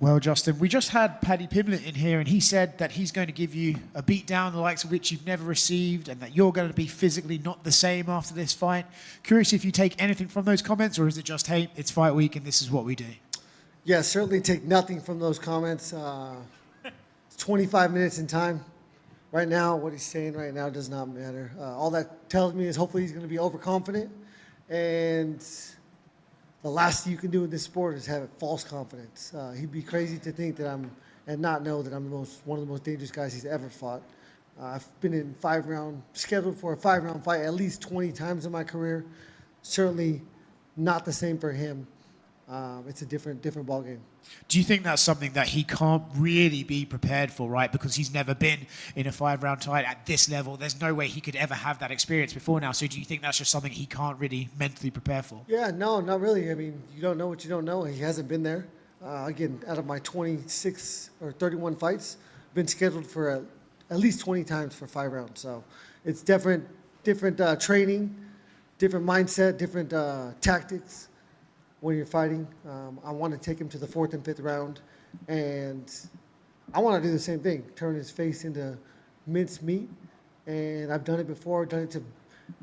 Well, Justin, we just had Paddy Pimblett in here, and he said that he's going to give you a beat down the likes of which you've never received, and that you're going to be physically not the same after this fight. Curious if you take anything from those comments, or is it just, hey, it's fight week and this is what we do? Yeah, certainly take nothing from those comments. It's 25 minutes in time. Right now, what he's saying right now does not matter. All that tells me is hopefully he's going to be overconfident, and the last thing you can do in this sport is have false confidence. He'd be crazy to think that and not know that I'm one of the most dangerous guys he's ever fought. I've been in scheduled for a 5-round fight at least 20 times in my career. Certainly not the same for him. It's a different ballgame. Do you think that's something that he can't really be prepared for, right? Because he's never been in a 5-round fight at this level. There's no way he could ever have that experience before now. So do you think that's just something he can't really mentally prepare for? Yeah, no, not really. I mean, you don't know what you don't know. He hasn't been there. Again, out of my 26 or 31 fights, I've been scheduled for at least 20 times for 5 rounds. So it's different training, different mindset, different tactics. When you're fighting, I want to take him to the 4th and 5th round, and I want to do the same thing, turn his face into minced meat, and I've done it before, done it to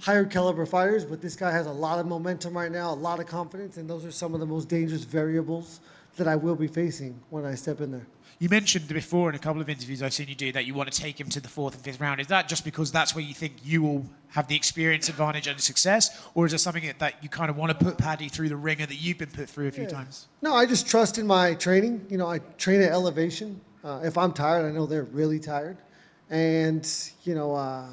higher caliber fighters, but this guy has a lot of momentum right now, a lot of confidence, and those are some of the most dangerous variables that I will be facing when I step in there. You mentioned before in a couple of interviews I've seen you do that you want to take him to the 4th and 5th round. Is that just because that's where you think you will have the experience advantage and success? Or is it something that you kind of want to put Paddy through the ringer that you've been put through a few times? No, I just trust in my training. You know, I train at elevation. If I'm tired, I know they're really tired. And, I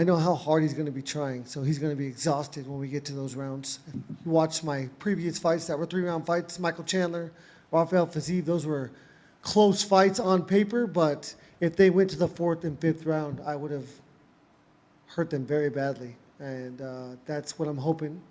know how hard he's going to be trying. So he's going to be exhausted when we get to those rounds. You watch my previous fights that were 3-round fights, Michael Chandler, Rafael Fiziev, those were close fights on paper, but if they went to the 4th and 5th round, I would have hurt them very badly. And that's what I'm hoping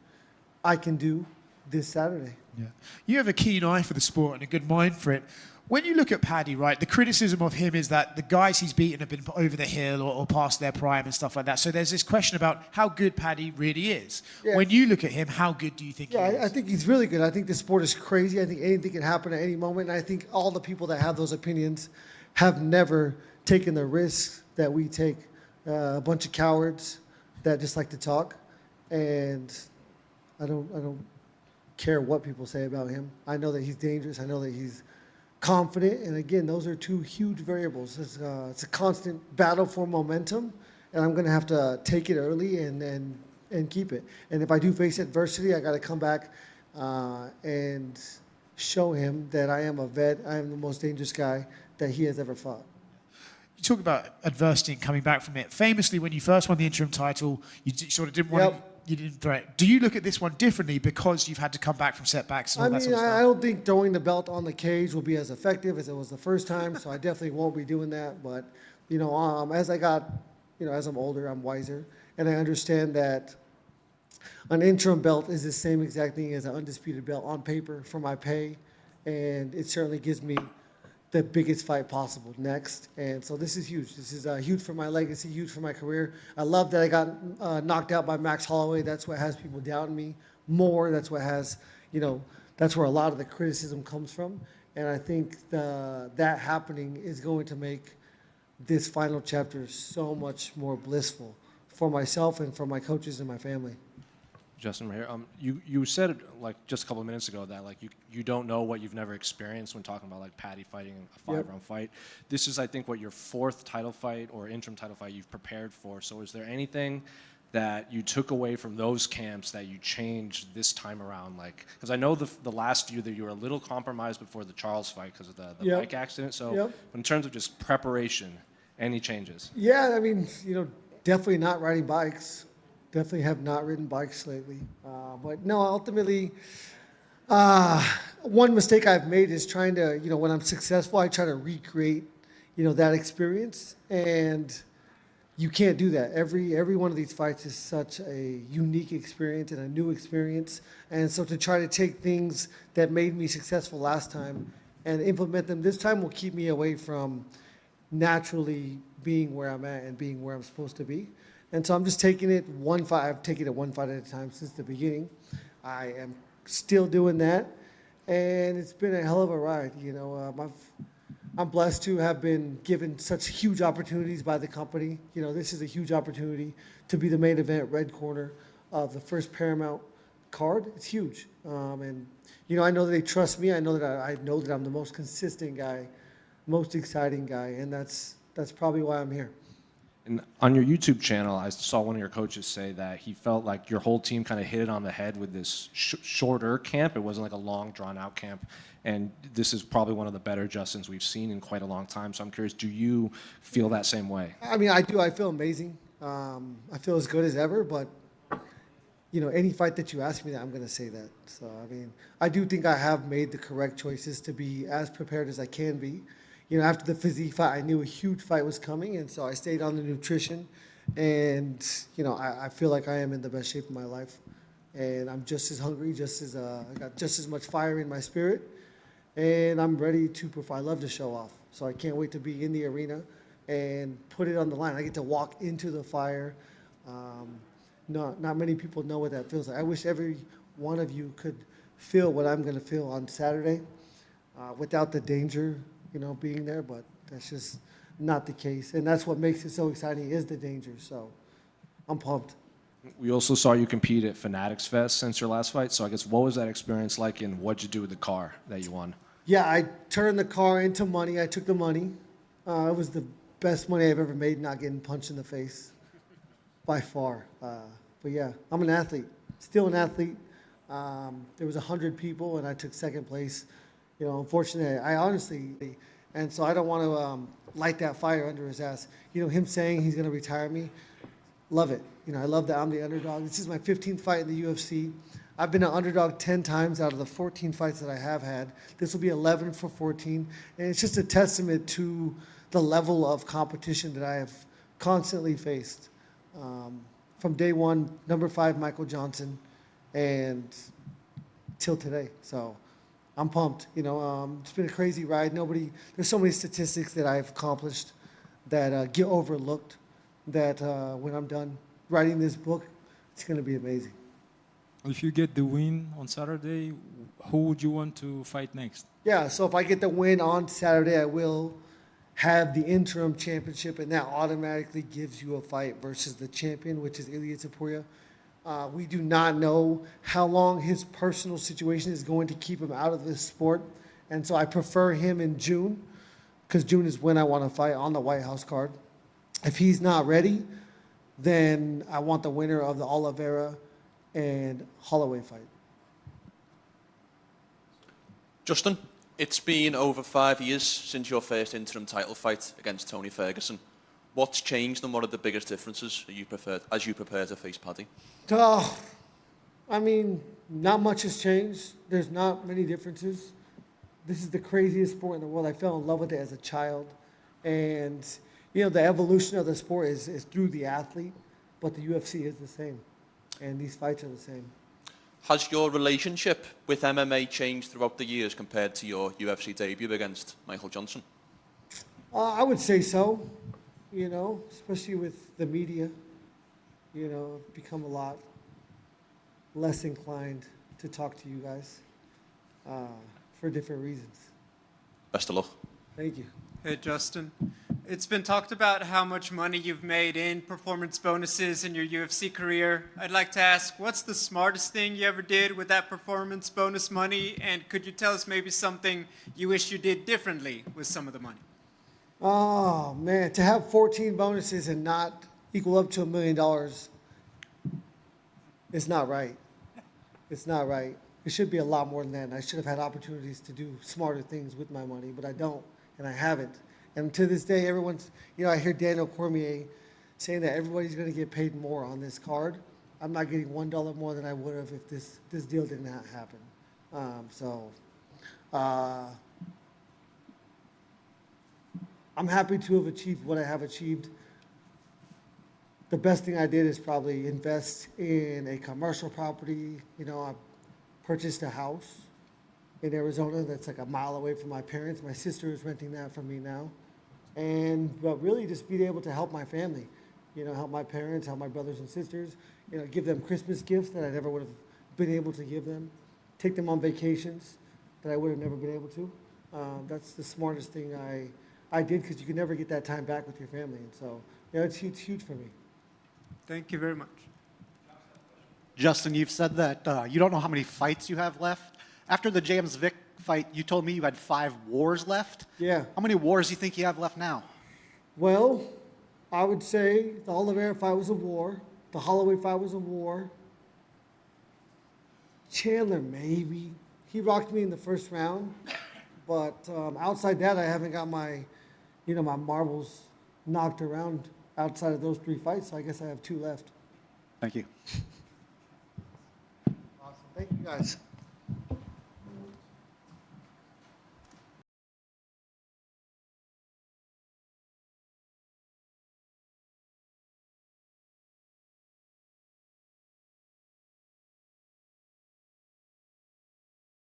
I can do this Saturday. Yeah. You have a keen eye for the sport and a good mind for it. When you look at Paddy, right, the criticism of him is that the guys he's beaten have been over the hill or past their prime and stuff like that. So there's this question about how good Paddy really is. Yeah. When you look at him, how good do you think he is? I think he's really good. I think the sport is crazy. I think anything can happen at any moment. And I think all the people that have those opinions have never taken the risks that we take. A bunch of cowards that just like to talk. And I don't care what people say about him. I know that he's dangerous. I know that he's confident, and again, those are two huge variables. It's a constant battle for momentum, and I'm going to have to take it early and keep it. And if I do face adversity, I got to come back and show him that I am a vet. I am the most dangerous guy that he has ever fought. You talk about adversity and coming back from it. Famously, when you first won the interim title, you sort of didn't want to. You didn't threat. Do you look at this one differently because you've had to come back from setbacks and all that sort of stuff? I don't think throwing the belt on the cage will be as effective as it was the first time, so I definitely won't be doing that. But, as I'm older, I'm wiser, and I understand that an interim belt is the same exact thing as an undisputed belt on paper for my pay, and it certainly gives me the biggest fight possible next. And so this is huge. This is huge for my legacy, huge for my career. I love that I got knocked out by Max Holloway. That's what has people doubting me more. That's what has, that's where a lot of the criticism comes from. And I think that happening is going to make this final chapter so much more blissful for myself and for my coaches and my family. Justin, right here. You said like just a couple of minutes ago that like you don't know what you've never experienced when talking about like Paddy fighting a 5-round fight. This is, I think, what your 4th title fight or interim title fight you've prepared for. So is there anything that you took away from those camps that you changed this time around? Like, because I know the last few that you were a little compromised before the Charles fight because of the bike accident. So in terms of just preparation, any changes? Yeah, I mean, definitely not riding bikes. Definitely have not ridden bikes lately. But no, ultimately, one mistake I've made is trying to, when I'm successful, I try to recreate, that experience. And you can't do that. Every one of these fights is such a unique experience and a new experience. And so to try to take things that made me successful last time and implement them this time will keep me away from naturally being where I'm at and being where I'm supposed to be. And so I'm just taking it one fight. I've taken it one fight at a time since the beginning. I am still doing that. and it's been a hell of a ride. I'm blessed to have been given such huge opportunities by the company. This is a huge opportunity to be the main event red corner of the first Paramount card. It's huge, and I know that they trust me. I know that I'm the most consistent guy, most exciting guy, and that's probably why I'm here. And on your YouTube channel, I saw one of your coaches say that he felt like your whole team kind of hit it on the head with this shorter camp. It wasn't like a long, drawn-out camp. And this is probably one of the better Justins we've seen in quite a long time. So I'm curious, do you feel that same way? I mean, I do. I feel amazing. I feel as good as ever, but any fight that you ask me that, I'm going to say that. So, I mean, I do think I have made the correct choices to be as prepared as I can be. After the physique fight, I knew a huge fight was coming, and so I stayed on the nutrition. And, I feel like I am in the best shape of my life. And I'm just as hungry, I got just as much fire in my spirit. And I'm ready to perform. I love to show off. So I can't wait to be in the arena and put it on the line. I get to walk into the fire. Not many people know what that feels like. I wish every one of you could feel what I'm going to feel on Saturday without the danger, being there, but that's just not the case. And that's what makes it so exciting is the danger. So I'm pumped. We also saw you compete at Fanatics Fest since your last fight. So I guess what was that experience like, and what'd you do with the car that you won? Yeah, I turned the car into money. I took the money. It was the best money I've ever made, not getting punched in the face, by far. But yeah, I'm an athlete, still an athlete. There was 100 people, and I took second place. Unfortunately, I honestly, and so I don't want to light that fire under his ass. Him saying he's going to retire me, love it. I love that I'm the underdog. This is my 15th fight in the UFC. I've been an underdog 10 times out of the 14 fights that I have had. This will be 11 for 14, and it's just a testament to the level of competition that I have constantly faced. From day one, number 5 Michael Johnson, and till today. So I'm pumped. It's been a crazy ride. There's so many statistics that I've accomplished that get overlooked. That when I'm done writing this book, it's going to be amazing. If you get the win on Saturday, who would you want to fight next? Yeah. So if I get the win on Saturday, I will have the interim championship, and that automatically gives you a fight versus the champion, which is Ilya Topuria. We do not know how long his personal situation is going to keep him out of this sport, and so I prefer him in June, because June is when I want to fight on the White House card. If he's not ready, then I want the winner of the Oliveira and Holloway fight. Justin, it's been over 5 years since your first interim title fight against Tony Ferguson. What's changed, and what are the biggest differences as you prepare to face Paddy? I mean, not much has changed. There's not many differences. This is the craziest sport in the world. I fell in love with it as a child. And, the evolution of the sport is through the athlete, but the UFC is the same. And these fights are the same. Has your relationship with MMA changed throughout the years compared to your UFC debut against Michael Johnson? I would say so, especially with the media. I've become a lot less inclined to talk to you guys for different reasons. Best of luck. Thank you. Hey, Justin. It's been talked about how much money you've made in performance bonuses in your UFC career. I'd like to ask, what's the smartest thing you ever did with that performance bonus money? And could you tell us maybe something you wish you did differently with some of the money? Oh, man, to have 14 bonuses and not equal up to $1 million, it's not right. It's not right. It should be a lot more than that, and I should have had opportunities to do smarter things with my money, but I don't, and I haven't. And to this day, everyone's, I hear Daniel Cormier saying that everybody's going to get paid more on this card. I'm not getting $1 more than I would have if this deal did not happen. I'm happy to have achieved what I have achieved. The best thing I did is probably invest in a commercial property. I purchased a house in Arizona that's like a mile away from my parents. My sister is renting that from me now. But really just being able to help my family, help my parents, help my brothers and sisters, give them Christmas gifts that I never would have been able to give them, take them on vacations, that I would have never been able to. That's the smartest thing I did because you can never get that time back with your family. And so, yeah, it's huge for me. Thank you very much. Justin, you've said that you don't know how many fights you have left. After the James Vick fight, you told me you had 5 wars left. Yeah. How many wars do you think you have left now? Well, I would say the Oliveira fight was a war. The Holloway fight was a war. Chandler, maybe. He rocked me in the first round. But outside that, I haven't got my marbles knocked around outside of those 3 fights. So I guess I have 2 left. Thank you. Awesome. Thank you, guys.